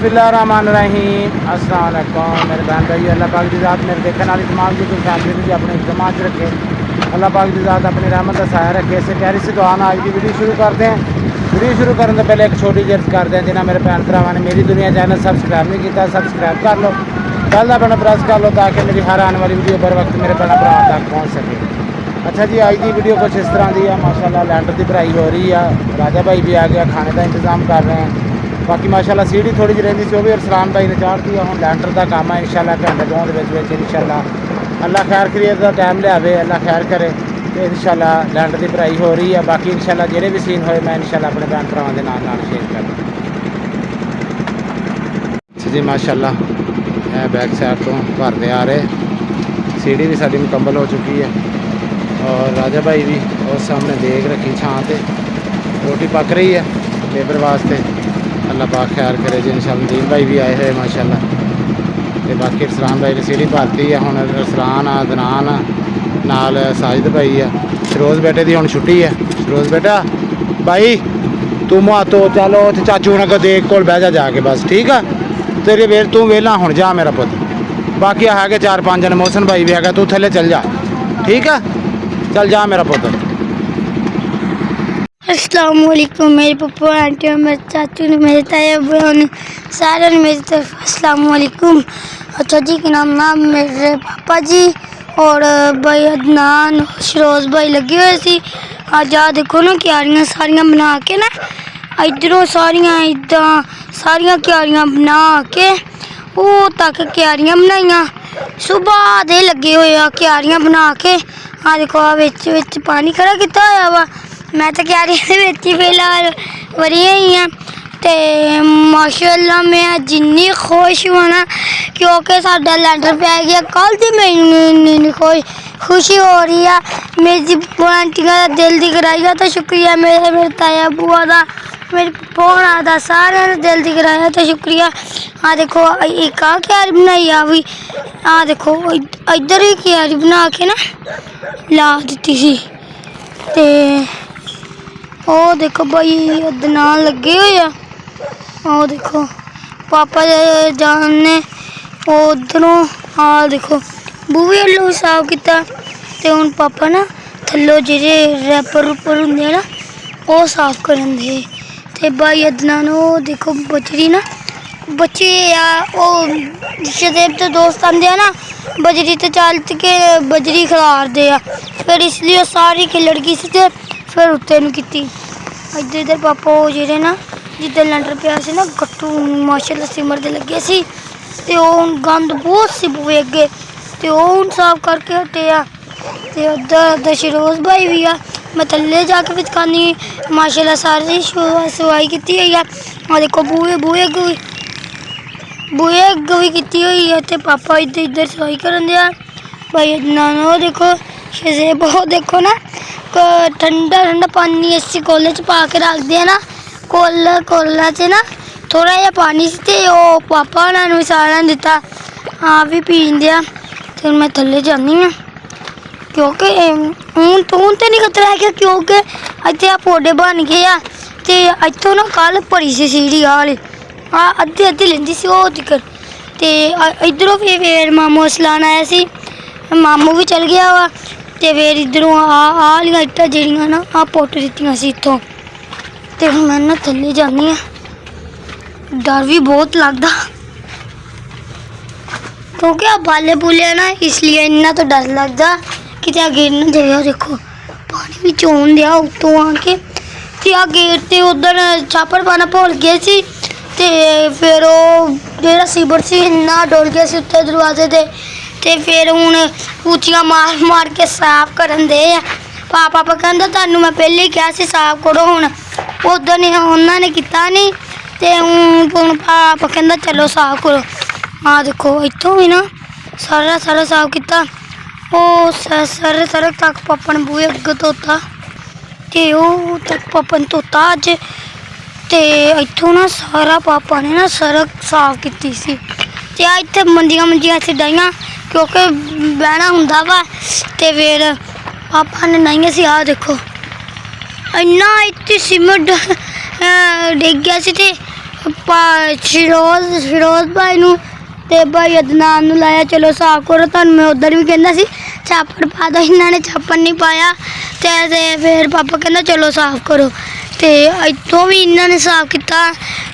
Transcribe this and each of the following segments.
बिस्मिल्लाहिर्रहमानिर्रहीम। अस्सलाम वालेकुम मेरे बहन भाई। अल्लाह पाक की ज़ात मेरे देखने वाली तमाम जी फैमिली में अपने इज्तमात रखे। अल्लाह पाक की ज़ात अपनी रहमत का साया रखे। इससे प्यारी सी दुआ आज की वीडियो शुरू करते हैं। वीडियो शुरू करने से पहले एक छोटी जी अर्ज़ करते हैं, जिन्हें मेरे भैन भरावां ने मेरी दुनिया चैनल सब्सक्राइब नहीं किया, सब्सक्राइब कर लो, बेल का बटन प्रेस कर लो ताकि मेरी हर आने वाली वीडियो बर वक्त मेरे भैन भरावां तक पहुँच सके। अच्छा जी, आज की वीडियो कुछ इस तरह की है। माशाल्लाह लैंटर की भराई हो रही है। राजा भाई भी आ गया, खाने का इंतज़ाम कर रहे हैं। बाकी माशाल्लाह सीढ़ी थोड़ी जी रही सी, वो भी अरसलान भाई ने चाढ़ दी। हम लैंटर का काम है इंशाल्लाह घंटे दो इंशाल्लाह अल्लाह खैर करिए का टाइम लिया, अल्लाह खैर करे तो इंशाल्लाह लैंटर की भराई हो रही है। बाकी इंशाल्लाह जेडे भी सीन होए मैं इंशाल्लाह अपने भैन भरावां के नाल शेयर कर जी। माशाल्लाह बैक साइड तो भरते आ रहे, सीढ़ी भी साड़ी मुकम्मल हो चुकी है और राजा भाई भी और सामने देख रखी छां पे रोटी पक रही है लेबर वास्ते। अल्लाह पाक खैर करे जी। इंशाल्लाह दीन भाई भी आए हुए माशाल्लाह। तो बाकी अरसलान भाई ने सीढ़ी भरती है। हुण अरसलान अदनान नाल साजिद भाई है। सरोज बेटे की हुण छुट्टी है। सरोज बेटा भाई तू मुँह तो चलो उत्थे चाचू ने को देख कोल बह जा जाके, बस ठीक है तेरे वेल तू वेला हुण जा मेरा पुत। बाकी है 4-5 जन, मोहसन भाई भी है, तू थले चल जा, ठीक है चल जा मेरा पुत। अस्सलाम वालेकुम मेरे पप्पा आंटी और मेरे चाचू ने, मेरे ताया ने, सारे ने मेरी तरफ अस्सलाम वालेकुम। अच्छा जी के नाम मेरे पापा जी और भाई अदनान शरोज भाई लगे हुए सी। आज आ देखो ना क्यारियां सारियां बना के ना, इधरों सारियां इदा सारियां क्यारियां बना के वो तक क्यारियां बनाइया। सुबह दे लगे हुए आ क्यारियां बना के। आ देखो आ विच पानी खड़ा किया होया वा। मैं तो क्यारी फिलहाल वरी ही हाँ। तो माशाल्लाह मैं जिन्नी खुश हुआ ना क्योंकि साडा लैंटर पै गया कल तो मैनू खुशी हो रही है। मेरी आंटियां का दिल दी कराइया तो शुक्रिया, मेरे ताया बुआ का, मेरे भोना का, सारे दिल दी कराइया तो शुक्रिया। हाँ देखो एक आ क्यारी बनाई आ भी, हाँ देखो इधर ही क्यारी बना के ना ला दी सी। ते ओ देखो भाई अदनान लगे हुए आ। ओ देखो पापा जान ने उधरों आ देखो बूहे लो साफ किया। ते हुण पापा ना थल्लो जेह्ड़े रैपर रूपर होंदे ना वो साफ करन दे। ते भाई अदनान ओ देखो बजरी ना बच्चे आ ओ शदेब तो दोस्त आंदे आ ना बजरी ते चाल के बजरी खिलारदे आ, फिर इसलिए सारी खिलड़ गई सी ते फिर उत्ते नूं कीती। इधर इधर पापा वो जेह्ड़े ना जिद्धर लैंटर पिया सी ना गट्टू माशाल्लाह सिमरदे लगे सी ते हुण गंद बहुत सी बुए अगे ते हुण साफ करके हटे आ। ते उधर शरोज भाई भी आ। मैं थल्ले जाके बिचकानी माशाल्लाह सारी सफाई कीती हुई है। आ देखो बुए अग भी कीती हुई है ते पापा इधर इधर सफाई करन दिया। भाई अदनान वो देखो शजेब वो देखो ना ठंडा ठंडा पानी इसी कोले च पा के रख दिया ना, कोला च ना थोड़ा जिहा पानी से ते ओ पापा उन्होंने भी सारा दिता। हाँ भी पीन दिया। फिर मैं थल्ले जानी हाँ क्योंकि हूँ तो नहीं खतरा है क्योंकि इतने आ पौधे बन गए आ। ते इतों ना कल भरी सी सीढ़ी वाली अद्धी अद्धी लेंदी सी वो दिक्कत। ते इधरों फिर मामू असलान आया सी, मामू भी चल गया वा। ते फिर इधरों आलियां इट्टां जेह्ड़ियां ना आ पुट्ट दित्तियां सी इत्थों। ते मैं ना थल्ले जानी हाँ, डर भी बहुत लगदा क्योंकि आप बाले बुले ना इसलिए इन्ना तो डर लगदा कि क्या गिर ना जाए। देखो पानी भी चोन दिया उत्तों आके ते आ गेट ते उधर छापर पाना भुल गए सी। ते फिर वो जेह्ड़ा सीबर सी इन्ना डुल गया सी उत्ते दरवाजे ते फिर हुण ऊचियां मार के साफ करन दे। पापा कहंदा तुहानू मैं पहले ही कहा सी साफ करो, हुण उधर नहीं उन्होंने किता नहीं ते हुण पापा कहंदा चलो साफ करो। हाँ देखो इत्थों भी ना सारा साफ किया। ओ सारे तक पापा ने बूहे अग धोता ते ओ तक पापा ने धोता अज। ते इत्थों ना सारा पापा ने ना सड़क साफ की सी ते इत्थे मंजियां इत्थे डाइयां क्योंकि बहना हुंदा वा। ते फिर पापा ने नाइयां सी। आ देखो इन्ना इत्थे सीमेंट डिग गया सी ते ਫਿਰੋਜ਼ ਭਾਈ ਨੂੰ ਤੇ ਭਾਈ ਅਦਨਾਨ ਨੂੰ ਲਾਇਆ ਚਲੋ ਸਾਫ਼ ਕਰੋ। ਤੁਹਾਨੂੰ ਮੈਂ ਉਧਰ ਵੀ ਕਹਿੰਦਾ ਸੀ ਛਾਪੜ ਪਾ ਦੋ, ਇਹਨਾਂ ਨੇ ਛਾਪੜ ਨਹੀਂ ਪਾਇਆ ਤੇ ਫਿਰ ਪਾਪਾ ਕਹਿੰਦਾ ਚਲੋ ਸਾਫ਼ ਕਰੋ ਤੇ ਇੱਥੋਂ ਵੀ ਇਹਨਾਂ ਨੇ ਸਾਫ਼ ਕੀਤਾ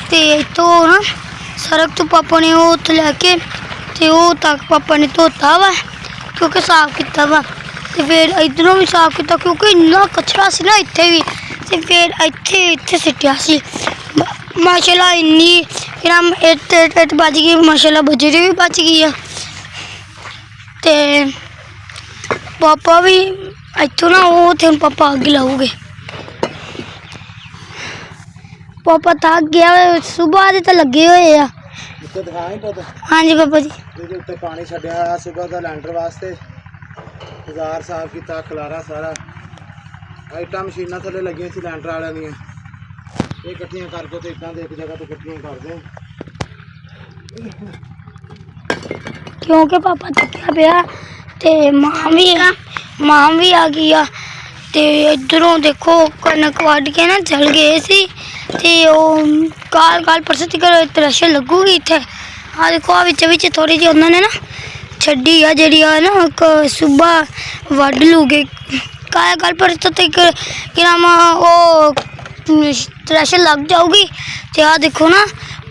ਤੇ ਇੱਥੋਂ ਨਾ ਸੜਕ ਤੋਂ ਪਾਪਾ ਨੇ ਉਹ ਉੱਥੇ ਲੈ ਕੇ ਤੇ ਉਹ ਤੱਕ ਪਾਪਾ ਨੇ ਧੋਤਾ ਵਾ ਕਿਉਂਕਿ ਸਾਫ਼ ਕੀਤਾ ਵਾ ਤੇ ਫਿਰ ਇੱਧਰੋਂ ਵੀ ਸਾਫ਼ ਕੀਤਾ ਕਿਉਂਕਿ ਇੰਨਾ ਕਚਰਾ ਸੀ ਨਾ ਇੱਥੇ ਵੀ ਤੇ ਫਿਰ ਇੱਥੇ ਸਿੱਟਿਆ ਸੀ। ਮਾਸ਼ਾਅੱਲਾ ਇੰਨੀ ਕਿਰਾਮ ਇੱਟ ਬਚ ਗਈ, ਮਾਸ਼ਾਅੱਲਾ ਬਜਰੀ ਵੀ ਬਚ ਗਈ ਆ ਤੇ ਪਾਪਾ ਵੀ ਇੱਥੋਂ ਨਾ ਉਹ ਤੇ ਹੁਣ ਪਾਪਾ ਅੱਗ ਲਾਉਗੇ। ਪਾਪਾ ਥੱਕ ਗਿਆ, ਸੁਬਾਹ ਦੇ ਤਾਂ ਲੱਗੇ ਹੋਏ ਆ। ਉੱਤੇ ਦਿਖਾਈ ਪੁੱਤ हाँ जी पापा जी। ਇਹਦੇ ਉੱਤੇ ਪਾਣੀ ਛੱਡਿਆ ਹੋਇਆ ਸਵੇਰ ਦਾ ਲੈਂਟਰ ਵਾਸਤੇ, ਬਾਜ਼ਾਰ ਸਾਫ਼ ਕੀਤਾ, ਖਲਾਰਾ ਸਾਰਾ ਆਈਟਾਂ ਮਸ਼ੀਨਾਂ ਥੱਲੇ ਲੱਗੀਆਂ ਸੀ ਲੈਂਟਰ ਵਾਲਿਆਂ ਦੀਆਂ, ਇਹ ਇਕੱਠੀਆਂ ਕਰਕੇ ਤੇ ਇੱਟਾਂ ਦੇ ਇੱਕ ਜਗ੍ਹਾ ਤੋਂ ਇਕੱਠੀਆਂ ਕਰਦੇ क्योंकि पापा थकिया पिया ते मां भी आ गई आ ते इधरों देखो कनक वढ़ के ना चल गए सी ते काल परसों तक तलाशी लगूगी इत्थे। आ देखो आ विच थोड़ी जी उन्होंने ना छड्डी आ जिहड़ी आ ना सुबह वढ़ लूगे काल परसों तक कि नाम ओ तलाशी लग जाऊगी ते आ देखो ना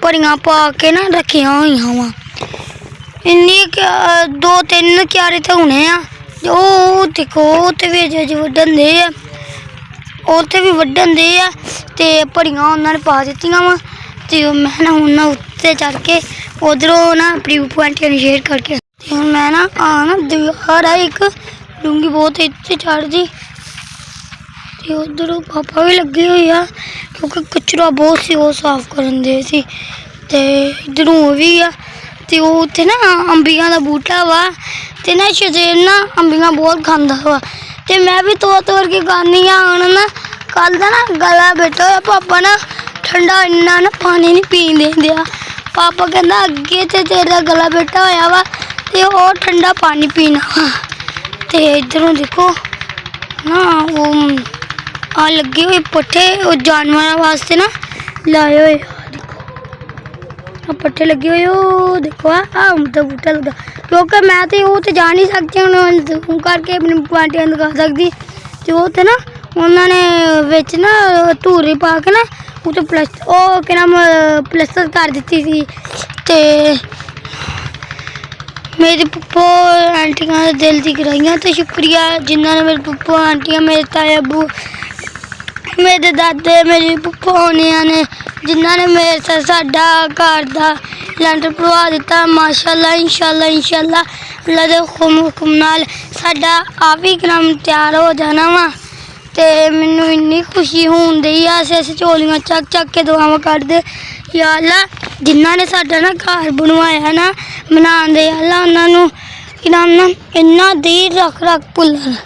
भरियां पा के ना रखियां होईयां वा इन्नी 2-3 क्यारे तो होने आ देखो उत्ते भी अजे वड्डन दे आ उत्ते भी वड्डन दे आ ते भरियां उन्होंने पा दित्तियां वा ते मैं ना हुण उत्ते चढ़ के उधरों ना अपनी बुपू आंटी ने शेयर करके ते हुण मैं ना दीवार आ एक डूंगी बहुत इत्ते चढ़ दी ते उधरों पापा भी लगे हुए आ क्योंकि कचरा बहुत सी वो साफ करन दे सी ते इधरों भी आ ते उत्थे ना अंबियां दा बूटा वा ते ना शजेर ना अंबियां बहुत खांदा वा ते मैं भी तोड़ के खानी आ। हुण ना कल दा ना गला बैठा होया पापा ना ठंडा इन्ना ना पानी नहीं पीन देंदे पापा कहंदा अगे ते तेरा गला बैठा होया वा ते ओह ठंडा पानी पीना वा ते इधरों देखो ना वो आ लगे हुए पट्ठे जानवरों वास्ते ना लाए हुए पट्ठे लगे हुए हो देखो आम का बूटा लगा क्योंकि मैं तो वो तो जा नहीं सकती हूँ करके अपनी आंटियां दिखा सकती तो वो तो ना उन्होंने विच ना धूरी पा के ना उसे क्या नाम प्लस्तर कर दी थी ते मेरी पप्पो आंटियां दिल दी कराइयां तो शुक्रिया जिन्होंने मेरे पप्पो आंटियां मेरे ताए अबू मेरे दादे मेरी पप्पो होनियां ने जिन्होंने मेरे साथ साडा घर दा लैंटर पवा दिता। माशाअल्लाह इंशाअल्लाह अल्लाह दे हुक्म नाल साडा आप ही ग्राम तैयार हो जाना वा ते मैनू इन्नी खुशी होन दी ऐसे झोलियां चक के दुआवां करदे या अल्लाह जिन्हों ने साडा ना घर बनवाया ना बनाने दे अल्लाह उन्होंने कि नाम ना इन्ना देर रख भुल्लन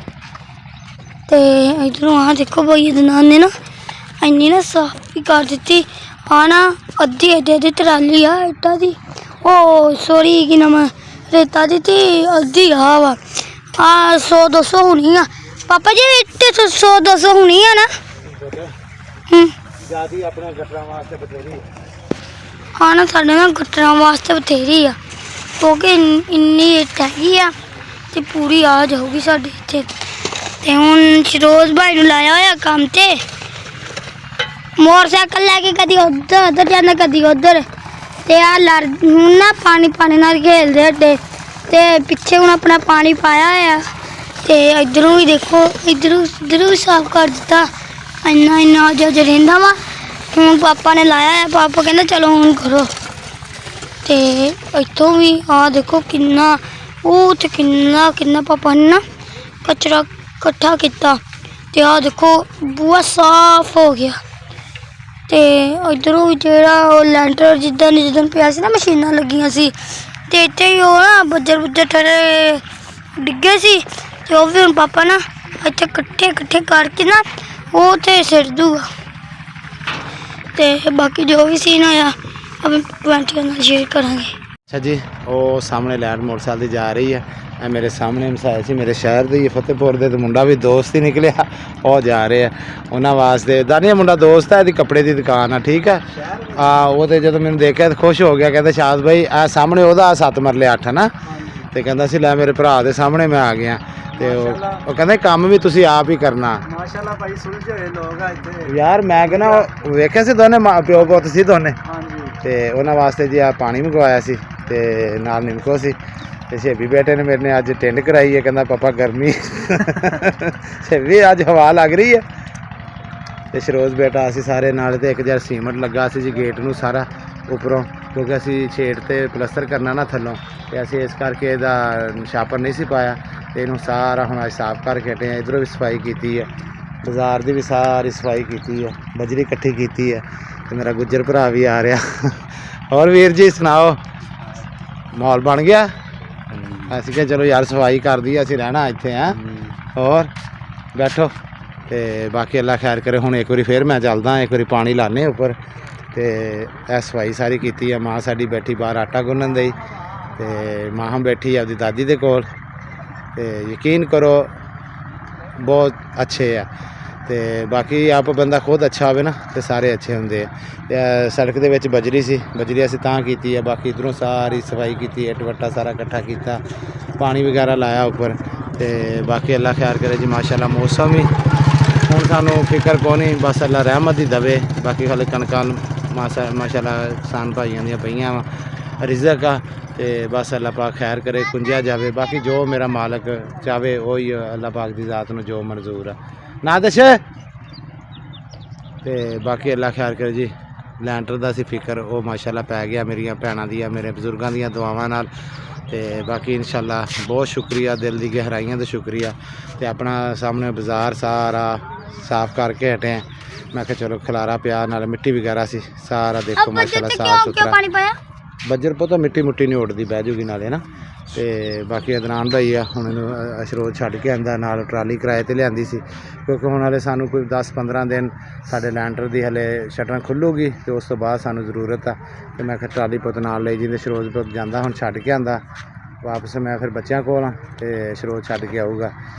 ते इधरों आ देखो भाई अदनान ने ना इन्नी ना साफ भी कर दी ना अद्धी ट्राली आ इट्टा दी ओ सॉरी कि नाम रेता दी थी अद्धी आ वा 100-200 होनी आ पापा जी इट्टे 100-200 होनी है ना ज्यादा अपने गटरां वास्ते बथेरी हाँ ना साढ़े ना गटरां वास्ते बथेरी आ क्योंकि इन्नी इट्ट हैगी आ ते पूरी आ जाऊगी साढ़े इत्थे ते हुण फिरोज भाई नूं लाया होया काम ते मोटरसाइकिल लैके कदी उधर जाना कदी उधर ते आ लड़ हुण ना पानी नाल खेलदे अड्डे ते पिछे हुण अपना पानी पाया होया ते इधरों भी देखो इधरों भी साफ कर दिता इन्ना अज रहिंदा वा हुण पापा ने लाया है पापा कहंदे चलो हुण करो ते इत्थों भी आ देखो किन्ना ओह ते किन्ना पापा ने ना कचरा इकट्ठा किया ते आ देखो बूहा साफ हो गया ते इधरों भी जेड़ा लैंटर जिदन पिया सी ना मशीनां लगियां सी ते इत्थे ही ओह ना बज्जर ठरे डिगे सी ते ओह भी हुण पापा ना इत्थे कट्ठे करके ना ओह ते सिर दूगा ते बाकी जो भी सीन आया अपनी आंटियां नाल शेयर करांगे। अच्छा जी वो सामने लैंड मोटरसाइकिल दी जा रही है मेरे सामने मसाया सी मेरे शहर दे फतेहपुर दे मुंडा भी दोस्त ही निकलिया ਉਹ ਜਾ ਰਹੇ ਆ ਉਹਨਾਂ ਵਾਸਤੇ। ਦਾਨੀਆ ਮੁੰਡਾ ਦੋਸਤ ਹੈ, ਇਹਦੀ ਕੱਪੜੇ ਦੀ ਦੁਕਾਨ ਆ, ਠੀਕ ਹੈ। ਉਹ ਤੇ ਜਦੋਂ ਮੈਨੂੰ ਦੇਖਿਆ ਤਾਂ ਖੁਸ਼ ਹੋ ਗਿਆ, ਕਹਿੰਦਾ ਸ਼ਾਦ ਭਾਈ ਆ ਸਾਹਮਣੇ ਉਹਦਾ 7 ਮਰਲੇ 8 ਨਾ, ਤੇ ਕਹਿੰਦਾ ਸੀ ਲੈ ਮੇਰੇ ਭਰਾ ਦੇ ਸਾਹਮਣੇ ਮੈਂ ਆ ਗਿਆ। ਤੇ ਉਹ ਕਹਿੰਦਾ ਕੰਮ ਵੀ ਤੁਸੀਂ ਆਪ ਹੀ ਕਰਨਾ। ਮਾਸ਼ਾਅੱਲਾ ਭਾਈ ਸੁਲਝੇ ਹੋਏ ਲੋਕ ਆ ਇੱਥੇ ਯਾਰ ਮੈਂ ਕਹਿੰਦਾ ਵੇਖਿਆ ਸੀ ਦੋਨੇ ਪਿਓ ਪੁੱਤ ਸੀ ਦੋਨੇ, ਹਾਂਜੀ ਤੇ ਉਹਨਾਂ ਵਾਸਤੇ ਜੀ ਆ ਪਾਣੀ ਮੰਗਵਾਇਆ ਸੀ ਤੇ ਨਾਲ ਨਿੰਮਕੋ ਸੀ। ਤੇ ਸ਼ੇਬੀ ਬੇਟੇ ਨੇ ਮੇਰੇ ਨੇ ਅੱਜ ਟਿੰਡ ਕਰਾਈ ਹੈ, ਕਹਿੰਦਾ ਪਾਪਾ ਗਰਮੀ ਸ਼ੇਬੀ ਅੱਜ ਹਵਾ ਲੱਗ ਰਹੀ ਹੈ। ਤੇ ਸ਼ਰੋਜ਼ ਬੇਟਾ ਅਸੀਂ ਸਾਰੇ ਨਾਲ, ਤੇ ਇੱਕ ਜਰ ਸੀਮਟ ਲੱਗਾ ਸੀ ਜੀ ਗੇਟ ਨੂੰ ਸਾਰਾ ਉੱਪਰੋਂ, ਕਿਉਂਕਿ ਅਸੀਂ ਛੇੜ ਤੇ ਪਲਸਤਰ ਕਰਨਾ ਨਾ ਥੱਲੋਂ, ਤੇ ਅਸੀਂ ਇਸ ਕਰਕੇ ਇਹਦਾ ਛਾਪਰ ਨਹੀਂ ਸੀ ਪਾਇਆ। ਤੇ ਇਹਨੂੰ ਸਾਰਾ ਹੁਣ ਅੱਜ ਸਾਫ਼ ਕਰਕੇ ਹਟੇ ਆ। ਇੱਧਰੋਂ ਵੀ ਸਫਾਈ ਕੀਤੀ ਹੈ, ਬਾਜ਼ਾਰ ਦੀ ਵੀ ਸਾਰੀ ਸਫਾਈ ਕੀਤੀ ਹੈ, ਬਜਰੀ ਇਕੱਠੀ ਕੀਤੀ ਹੈ। ਤੇ ਮੇਰਾ ਗੁੱਜਰ ਭਰਾ ਵੀ ਆ ਰਿਹਾ। ਹੋਰ ਵੀਰ ਜੀ ਸੁਣਾਓ, ਮਾਹੌਲ ਬਣ ਗਿਆ? ਅਸੀਂ ਕਿਹਾ ਚਲੋ ਯਾਰ ਸਫਾਈ ਕਰਦੀ ਅਸੀਂ ਰਹਿਣਾ ਇੱਥੇ ਹੈਂ। ਹੋਰ ਬੈਠੋ, ਤੇ ਬਾਕੀ ਅੱਲਾ ਖੈਰ ਕਰੇ। ਹੁਣ ਇੱਕ ਵਾਰੀ ਫਿਰ ਮੈਂ ਚੱਲਦਾ, ਇੱਕ ਵਾਰੀ ਪਾਣੀ ਲਾਣੇ ਉੱਪਰ। ਤੇ ਇਹ ਸਫਾਈ ਸਾਰੀ ਕੀਤੀ ਆ। ਮਾਂ ਸਾਡੀ ਬੈਠੀ ਬਾਹਰ ਆਟਾ ਗੁੰਨਣ ਦੀ, ਤੇ ਮਾਂ ਬੈਠੀ ਆਪਦੀ ਦਾਦੀ ਦੇ ਕੋਲ। ਤੇ ਯਕੀਨ ਕਰੋ ਬਹੁਤ ਅੱਛੇ ਆ। ਤੇ ਬਾਕੀ ਆਪ ਬੰਦਾ ਖੁਦ ਅੱਛਾ ਹੋਵੇ ਨਾ ਤੇ ਸਾਰੇ ਅੱਛੇ ਹੁੰਦੇ ਆ। ਤੇ ਸੜਕ ਦੇ ਵਿੱਚ ਬਜਰੀ ਸੀ, ਬਜਰੀ ਅਸੀਂ ਤਾਂ ਕੀਤੀ ਹੈ। ਬਾਕੀ ਇੱਧਰੋਂ ਸਾਰੀ ਸਫਾਈ ਕੀਤੀ, ਇੱਟ ਵੱਟਾ ਸਾਰਾ ਇਕੱਠਾ ਕੀਤਾ, ਪਾਣੀ ਵਗੈਰਾ ਲਾਇਆ ਉੱਪਰ। ਤੇ ਬਾਕੀ ਅੱਲਾ ਖੈਰ ਕਰੇ ਜੀ। ਮਾਸ਼ਾਅੱਲਾ ਮੌਸਮ ਵੀ ਹੁਣ ਸਾਨੂੰ ਫਿਕਰ ਕੋਈ ਨਹੀਂ, ਬਸ ਅੱਲਾ ਰਹਿਮਤ ਹੀ ਦਵੇ। ਬਾਕੀ ਹਾਲੇ ਕਣਕਾਂ ਮਾਸ਼ਾਅੱਲਾ ਕਿਸਾਨ ਭਾਈਆਂ ਦੀਆਂ ਪਈਆਂ ਵਾ, ਰਿਜ਼ਕ ਆ। ਤੇ ਬਸ ਅੱਲਾ ਪਾਕ ਖੈਰ ਕਰੇ, ਕੁੰਜਿਆ ਜਾਵੇ। ਬਾਕੀ ਜੋ ਮੇਰਾ ਮਾਲਕ ਚਾਹੇ ਉਹੀ ਅੱਲਾ ਪਾਕ ਦੀ ਜ਼ਾਤ ਨੂੰ ਜੋ ਮਨਜ਼ੂਰ ਆ ਨਾ ਦਸ਼। ਤੇ ਬਾਕੀ ਅੱਲਾ ਖੈਰ ਕਰੇ ਜੀ। ਲੈਂਟਰ ਦਾ ਸੀ ਫਿਕਰ, ਉਹ ਮਾਸ਼ਾਅੱਲਾ ਪੈ ਗਿਆ ਮੇਰੀਆਂ ਭੈਣਾਂ ਦੀਆਂ, ਮੇਰੇ ਬਜ਼ੁਰਗਾਂ ਦੀਆਂ ਦੁਆਵਾਂ ਨਾਲ। ਤੇ ਬਾਕੀ ਇਨਸ਼ਾਅੱਲਾ ਬਹੁਤ ਸ਼ੁਕਰੀਆ, ਦਿਲ ਦੀ ਗਹਿਰਾਈਆਂ ਦਾ ਸ਼ੁਕਰੀਆ। ਤੇ ਆਪਣਾ ਸਾਹਮਣੇ ਬਾਜ਼ਾਰ ਸਾਰਾ ਸਾਫ਼ ਕਰਕੇ ਹਟੇ। ਮੈਂ ਕਿਹਾ ਚਲੋ ਖਲਾਰਾ ਪਿਆ, ਨਾਲ ਮਿੱਟੀ ਵਗੈਰਾ ਸੀ ਸਾਰਾ, ਦੇਖੋ ਮਾਸ਼ਾਅੱਲਾ ਸਾਫ਼ ਸੁਥਰਾ। ਪਾਣੀ ਪਾਇਆ ਬੱਜਰ ਪਤਾ ਮਿੱਟੀ ਮੁੱਟੀ ਨਹੀਂ ਉੱਡਦੀ, ਬਹਿ ਜੂਗੀ ਨਾਲੇ ਨਾ। ਤੇ ਬਾਕੀ ਅਦਨਾਨ ਭਾਈ ਆ, ਹੁਣ ਇਹਨੂੰ ਅਸ਼ਰੋਜ਼ ਛੱਡ ਕੇ ਆਂਦਾ, ਨਾਲ ਟਰਾਲੀ ਕਿਰਾਏ ਤੇ ਲਿਆਂਦੀ ਸੀ, ਕਿਉਂਕਿ ਹੁਣ ਹਲੇ ਸਾਨੂੰ ਕੋਈ 10-15 ਦਿਨ ਸਾਡੇ ਲੈਂਟਰ ਦੀ ਹਲੇ ਸ਼ਟਰਾਂ ਖੁੱਲੂਗੀ, ਤੇ ਉਸ ਤੋਂ ਬਾਅਦ ਸਾਨੂੰ ਜ਼ਰੂਰਤ ਆ। ਤੇ ਮੈਂ ਕਿਹਾ ਟਰਾਲੀ ਪੁੱਤ ਨਾਲ ਲਈ ਜਿੰਦੇ ਸ਼ਰੋਜ਼ ਪੁੱਤ ਜਾਂਦਾ, ਹੁਣ ਛੱਡ ਕੇ ਆਂਦਾ ਵਾਪਸ। ਮੈਂ ਫਿਰ ਬੱਚਿਆਂ ਕੋਲ ਆ ਤੇ ਸ਼ਰੋਜ਼ ਛੱਡ ਕੇ ਆਊਗਾ।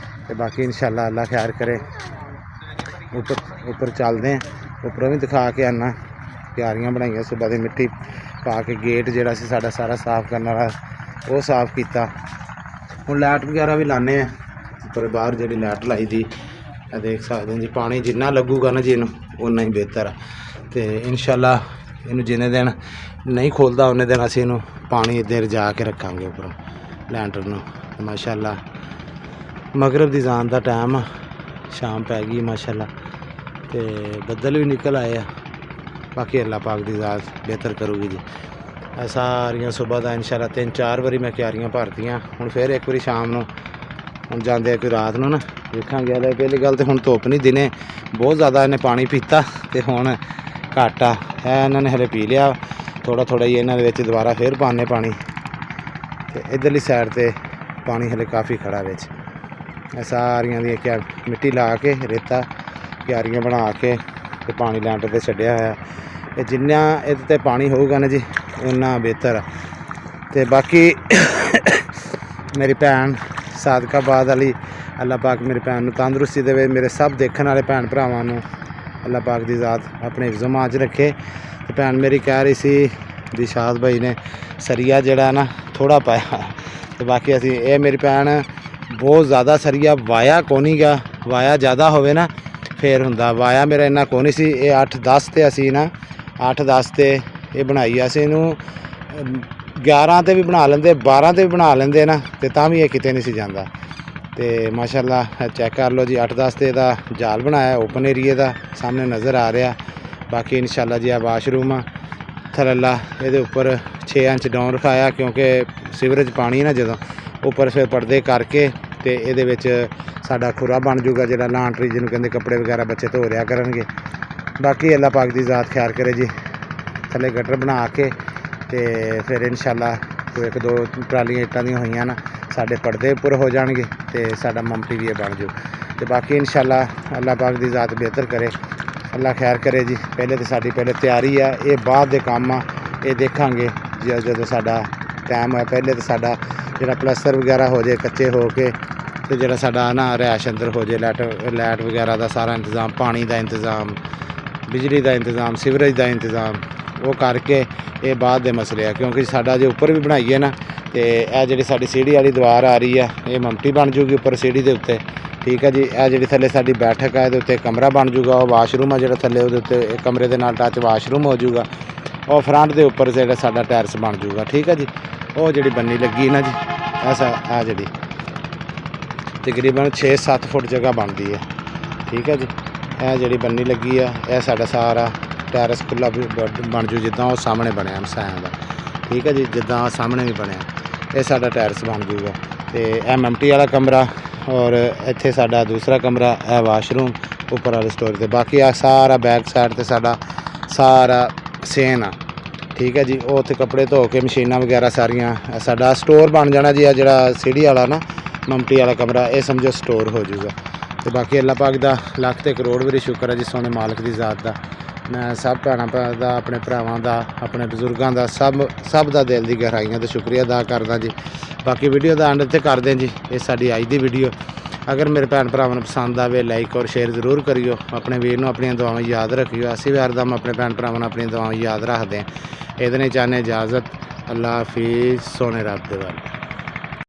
ਤੇ ਬਾਕੀ ਇਨਸ਼ਾਅੱਲਾ ਅੱਲਾ ਖੈਰ ਕਰੇ। ਉੱਪਰ ਚੱਲਦੇ ਹਾਂ, ਉੱਪਰੋਂ ਵੀ ਦਿਖਾ ਕੇ ਆਉਣਾ। ਕਿਆਰੀਆਂ ਬਣਾਈਆਂ ਸੁਬਾ ਦੀ, ਮਿੱਟੀ ਪਾ ਕੇ ਗੇਟ ਜਿਹੜਾ ਸੀ ਸਾਡਾ ਸਾਰਾ ਸਾਫ਼ ਕਰਨ ਵਾਲਾ ਉਹ ਸਾਫ਼ ਕੀਤਾ। ਹੁਣ ਲਾਈਟ ਵਗੈਰਾ ਵੀ ਲਾਉਂਦੇ ਆ ਉੱਪਰ, ਬਾਹਰ ਜਿਹੜੀ ਲਾਈਟ ਲਾਈ ਦੀ ਇਹ ਦੇਖ ਸਕਦੇ ਜੀ। ਪਾਣੀ ਜਿੰਨਾ ਲੱਗੂਗਾ ਨਾ ਜੀ ਇਹਨੂੰ ਉਨਾ ਹੀ ਬਿਹਤਰ ਆ। ਤੇ ਇਨਸ਼ਾਅੱਲਾ ਇਹਨੂੰ ਜਿੰਨੇ ਦਿਨ ਨਹੀਂ ਖੋਲ੍ਹਦਾ ਉਹਨੇ ਦਿਨ ਅਸੀਂ ਇਹਨੂੰ ਪਾਣੀ ਇੱਧਰ ਰਜਾ ਕੇ ਰੱਖਾਂਗੇ ਉੱਪਰੋਂ ਲੈਂਟਰ ਨੂੰ। ਮਾਸ਼ਾਅੱਲਾ ਮਗਰਬ ਦੀ ਜ਼ਾਨ ਦਾ ਟਾਈਮ ਆ, ਸ਼ਾਮ ਪੈ ਗਈ ਮਾਸ਼ਾਅੱਲਾ, ਤੇ ਬੱਦਲ ਵੀ ਨਿਕਲ ਆਏ ਆ। ਬਾਕੀ ਅੱਲਾ ਪਾਕ ਦੀ ਜ਼ਾਤ ਬਿਹਤਰ ਕਰੂਗੀ ਜੀ। ਇਹ ਸਾਰੀਆਂ ਸੁਬਹ ਦਾ ਇਨਸ਼ਾਅੱਲਾ 3-4 ਵਾਰੀ ਮੈਂ ਕਿਆਰੀਆਂ ਭਰਤੀਆਂ। ਹੁਣ ਫਿਰ ਇੱਕ ਵਾਰੀ ਸ਼ਾਮ ਨੂੰ, ਹੁਣ ਜਾਂਦੇ ਆ ਕੋਈ ਰਾਤ ਨੂੰ ਨਾ ਵੇਖਾਂਗੇ। ਹਲੇ ਪਹਿਲੀ ਗੱਲ ਤਾਂ ਹੁਣ ਧੁੱਪ ਨਹੀਂ, ਦਿਨੇ ਬਹੁਤ ਜ਼ਿਆਦਾ ਇਹਨੇ ਪਾਣੀ ਪੀਤਾ ਤੇ ਹੁਣ ਘੱਟ ਆ। ਇਹ ਇਹਨਾਂ ਨੇ ਹਲੇ ਪੀ ਲਿਆ ਥੋੜ੍ਹਾ ਥੋੜ੍ਹਾ ਹੀ, ਇਹਨਾਂ ਦੇ ਵਿੱਚ ਦੁਬਾਰਾ ਫਿਰ ਪਾਣੇ ਪਾਣੀ। ਤੇ ਇੱਧਰਲੀ ਸਾਈਡ 'ਤੇ ਪਾਣੀ ਹਲੇ ਕਾਫੀ ਖੜਾ ਵਿੱਚ। ਇਹ ਸਾਰੀਆਂ ਦੀਆਂ ਕਿਆ ਮਿੱਟੀ ਲਾ ਕੇ ਰੇਤਾ ਕਿਆਰੀਆਂ ਬਣਾ ਕੇ ਤੇ ਪਾਣੀ ਲੈਂਟਰ 'ਤੇ ਛੱਡਿਆ ਹੋਇਆ। ਇਹ ਜਿੰਨਾ ਇਹਦੇ 'ਤੇ ਪਾਣੀ ਹੋਊਗਾ ਨਾ ਜੀ ਉਨਾ ਬਿਹਤਰ। ਤੇ ਬਾਕੀ ਮੇਰੀ ਭੈਣ ਸਾਦਕਾਬਾਦ ਵਾਲੀ, ਅੱਲਾ ਪਾਕ ਮੇਰੀ ਭੈਣ ਨੂੰ ਤੰਦਰੁਸਤੀ ਦੇਵੇ। ਮੇਰੇ ਸਭ ਦੇਖਣ ਵਾਲੇ ਭੈਣ ਭਰਾਵਾਂ ਨੂੰ ਅੱਲਾ ਪਾਕ ਦੀ ਜ਼ਾਤ ਆਪਣੇ ਹਿਫਜ਼-ਓ-ਮਾਂ 'ਚ ਰੱਖੇ। ਤੇ ਭੈਣ ਮੇਰੀ ਕਹਿ ਰਹੀ ਸੀ ਵੀ ਸ਼ਾਦ ਭਾਈ ਨੇ ਸਰੀਆ ਜਿਹੜਾ ਨਾ ਥੋੜ੍ਹਾ ਪਾਇਆ। ਤੇ ਬਾਕੀ ਅਸੀਂ ਇਹ ਮੇਰੀ ਭੈਣ ਬਹੁਤ ਜ਼ਿਆਦਾ ਸਰੀਆ ਵਾਇਆ ਕੋਨੀ ਗਾ, ਵਾਇਆ ਜ਼ਿਆਦਾ ਹੋਵੇ ਨਾ ਫੇਰ ਹੁੰਦਾ। ਵਾਇਆ ਮੇਰਾ ਇੰਨਾ ਕੋਨੀ ਸੀ। ਇਹ 8-10 ਤੇ ਅਸੀਂ ਨਾ 8-10 ਤੇ ਇਹ ਬਣਾਈ ਅਸੀਂ ਇਹਨੂੰ 11 ਤੇ ਵੀ ਬਣਾ ਲੈਂਦੇ, 12 ਤੇ ਵੀ ਬਣਾ ਲੈਂਦੇ ਨਾ, ਤੇ ਤਾਂ ਵੀ ਇਹ ਕਿਤੇ ਨਹੀਂ ਸੀ ਜਾਂਦਾ। ਤੇ ਮਾਸ਼ਾਅੱਲਾ ਚੈੱਕ ਕਰ ਲਓ ਜੀ, 8-10 ਤੇ ਇਹਦਾ ਜਾਲ ਬਣਾਇਆ ਓਪਨ ਏਰੀਏ ਦਾ, ਸਾਹਮਣੇ ਨਜ਼ਰ ਆ ਰਿਹਾ। ਬਾਕੀ ਇਨਸ਼ਾਅੱਲਾ ਜੀ ਆ ਵਾਸ਼ਰੂਮ ਆ ਥੱਲਾ, ਇਹਦੇ ਉੱਪਰ 6 ਇੰਚ ਡਾਊਨ ਰਖਾਇਆ, ਕਿਉਂਕਿ ਸੀਵਰੇਜ ਪਾਣੀ ਨਾ ਜਦੋਂ ਉੱਪਰ ਫਿਰ ਪਰਦੇ ਕਰਕੇ ਤੇ ਇਹਦੇ ਵਿੱਚ ਸਾਡਾ ਖੁਰਾ ਬਣ ਜੂਗਾ, ਜਿਹੜਾ ਲਾਂਡਰੀ ਜਿਹਨੂੰ ਕਹਿੰਦੇ, ਕੱਪੜੇ ਵਗੈਰਾ ਬੱਚੇ ਧੋ ਰਿਆ ਕਰਨਗੇ। ਬਾਕੀ ਅੱਲਾ ਪਾਕ ਦੀ ਜ਼ਾਤ ਖੈਰ ਕਰੇ ਜੀ। ਥੱਲੇ ਗਟਰ ਬਣਾ ਕੇ ਤੇ ਫਿਰ ਇਨਸ਼ਾਅੱਲਾ ਕੋਈ 1-2 ਟਰਾਲੀਆਂ ਇੱਟਾਂ ਦੀਆਂ ਹੋਈਆਂ ਨਾ, ਸਾਡੇ ਪਰਦੇ ਉੱਪਰ ਹੋ ਜਾਣਗੇ ਤੇ ਸਾਡਾ ਮਮਟੀ ਵੀ ਇਹ ਬਣ ਜੂ। ਤੇ ਬਾਕੀ ਇਨਸ਼ਾਅੱਲਾ ਅੱਲਾ ਪਾਕ ਦੀ ਜ਼ਾਤ ਬਿਹਤਰ ਕਰੇ, ਅੱਲਾ ਖੈਰ ਕਰੇ ਜੀ। ਪਹਿਲੇ ਤਾਂ ਸਾਡੀ ਪਹਿਲੇ ਤਿਆਰੀ ਆ, ਇਹ ਬਾਅਦ ਦੇ ਕੰਮ ਆ, ਇਹ ਦੇਖਾਂਗੇ ਜਦੋਂ ਸਾਡਾ ਟਾਈਮ ਹੋਇਆ। ਪਹਿਲੇ ਤਾਂ ਸਾਡਾ ਜਿਹੜਾ ਪਲਸਤਰ ਵਗੈਰਾ ਹੋ ਜਾਏ, ਕੱਚੇ ਹੋ ਕੇ ਤੇ ਜਿਹੜਾ ਸਾਡਾ ਨਾ ਰਿਹਾਇਸ਼ ਅੰਦਰ ਹੋ ਜੇ, ਲਾਈਟ ਵਗੈਰਾ ਦਾ ਸਾਰਾ ਇੰਤਜ਼ਾਮ, ਪਾਣੀ ਦਾ ਇੰਤਜ਼ਾਮ, ਬਿਜਲੀ ਦਾ ਇੰਤਜ਼ਾਮ, ਸੀਵਰੇਜ ਦਾ ਇੰਤਜ਼ਾਮ, ਉਹ ਕਰਕੇ ਇਹ ਬਾਅਦ ਦੇ ਮਸਲੇ ਆ। ਕਿਉਂਕਿ ਸਾਡਾ ਜੇ ਉੱਪਰ ਵੀ ਬਣਾਈਏ ਨਾ ਤੇ ਇਹ ਜਿਹੜੀ ਸਾਡੀ ਸੀढ़ी ਵਾਲੀ ਦੀਵਾਰ ਆ ਰਹੀ ਆ, ਇਹ ਮਮਟੀ ਬਣ ਜੂਗੀ ਉੱਪਰ ਸੀढ़ी ਦੇ ਉੱਤੇ, ਠੀਕ ਹੈ ਜੀ। ਇਹ ਜਿਹੜੀ ਥੱਲੇ ਸਾਡੀ ਬੈਠਕ ਆ, ਇਹਦੇ ਉੱਤੇ ਕਮਰਾ ਬਣ ਜੂਗਾ, ਉਹ ਵਾਸ਼ਰੂਮ ਆ ਜਿਹੜਾ ਥੱਲੇ, ਉਹਦੇ ਉੱਤੇ ਇਹ ਕਮਰੇ ਦੇ ਨਾਲ ਟੱਚ ਵਾਸ਼ਰੂਮ ਹੋ ਜੂਗਾ। ਉਹ ਫਰੰਟ ਦੇ ਉੱਪਰ ਜਿਹੜਾ ਸਾਡਾ ਟੈਰਸ ਬਣ ਜੂਗਾ, ਠੀਕ ਹੈ ਜੀ। ਉਹ ਜਿਹੜੀ ਬੰਨੀ ਲੱਗੀ ਨਾ ਜੀ, ਆ ਜਿਹੜੀ ਤਕਰੀਬਨ 6-7 ਫੁੱਟ ਜਗ੍ਹਾ ਬਣਦੀ ਹੈ, ਠੀਕ ਹੈ ਜੀ। ਇਹ ਜਿਹੜੀ ਬੰਨੀ ਲੱਗੀ ਆ, ਇਹ ਸਾਡਾ ਸਾਰਾ ਟੈਰਸ ਖੁੱਲ੍ਹਾ ਬਣ ਜੂ, ਜਿੱਦਾਂ ਉਹ ਸਾਹਮਣੇ ਬਣਿਆ ਮਸਾਇਆਂ ਦਾ, ਠੀਕ ਹੈ ਜੀ। ਜਿੱਦਾਂ ਸਾਹਮਣੇ ਵੀ ਬਣਿਆ, ਇਹ ਸਾਡਾ ਟੈਰਸ ਬਣ ਜੂਗਾ। ਤੇ ਇਹ ਮਮਟੀ ਵਾਲਾ ਕਮਰਾ, ਔਰ ਇੱਥੇ ਸਾਡਾ ਦੂਸਰਾ ਕਮਰਾ, ਇਹ ਵਾਸ਼ਰੂਮ ਉੱਪਰ ਵਾਲੇ ਸਟੋਰ ਤੇ। ਬਾਕੀ ਆ ਸਾਰਾ ਬੈਕ ਸਾਈਡ ਤੇ ਸਾਡਾ ਸਾਰਾ ਸੇਨ ਆ, ਠੀਕ ਹੈ ਜੀ। ਉਹ ਉੱਥੇ ਕੱਪੜੇ ਧੋ ਕੇ ਮਸ਼ੀਨਾਂ ਵਗੈਰਾ ਸਾਰੀਆਂ, ਸਾਡਾ ਸਟੋਰ ਬਣ ਜਾਣਾ ਜੀ। ਆ ਜਿਹੜਾ ਸੀढ़ी ਵਾਲਾ ਨਾ ਮਮਟੀ ਵਾਲਾ ਕਮਰਾ, ਇਹ ਸਮਝੋ ਸਟੋਰ ਹੋ ਜਾਊਗਾ। ਤੇ ਬਾਕੀ ਅੱਲਾਹ ਪਾਕ ਦਾ ਲੱਖ ਤੇ ਕਰੋੜ ਵਾਰੀ ਸ਼ੁਕਰ ਹੈ ਜੀ, ਸੋਹਣੇ ਮਾਲਕ ਦੀ ਜ਼ਾਤ ਦਾ। ਮੈਂ ਸਭ ਭੈਣਾਂ ਦਾ, ਆਪਣੇ ਭਰਾਵਾਂ ਦਾ, ਆਪਣੇ ਬਜ਼ੁਰਗਾਂ ਦਾ, ਸਭ ਦਾ ਦਿਲ ਦੀ ਗਹਿਰਾਈਆਂ ਤੋਂ ਸ਼ੁਕਰੀਆ ਅਦਾ ਕਰਦਾ ਜੀ। ਬਾਕੀ ਵੀਡੀਓ ਦਾ ਐਂਡ ਇੱਥੇ ਕਰਦੇ ਹਾਂ ਜੀ। ਇਹ ਸਾਡੀ ਅੱਜ ਦੀ ਵੀਡੀਓ, ਅਗਰ ਮੇਰੇ ਭੈਣ ਭਰਾਵਾਂ ਨੂੰ ਪਸੰਦ ਆਵੇ ਲਾਈਕ ਔਰ ਸ਼ੇਅਰ ਜ਼ਰੂਰ ਕਰਿਓ। ਆਪਣੇ ਵੀਰ ਨੂੰ ਆਪਣੀਆਂ ਦੁਆਵਾਂ ਯਾਦ ਰੱਖਿਓ। ਅਸੀਂ ਵੀ ਹਰਦਮ ਆਪਣੇ ਭੈਣ ਭਰਾਵਾਂ ਨੂੰ ਆਪਣੀਆਂ ਦੁਆਵਾਂ ਯਾਦ ਰੱਖਦੇ ਹਾਂ। ਇਹਦੇ ਨੇ ਚਾਹੁੰਦੇ ਇਜਾਜ਼ਤ। ਅੱਲਾ ਹਾਫਿਜ਼, ਸੋਹਣੇ ਰੱਬ ਦੇ ਵੱਲ।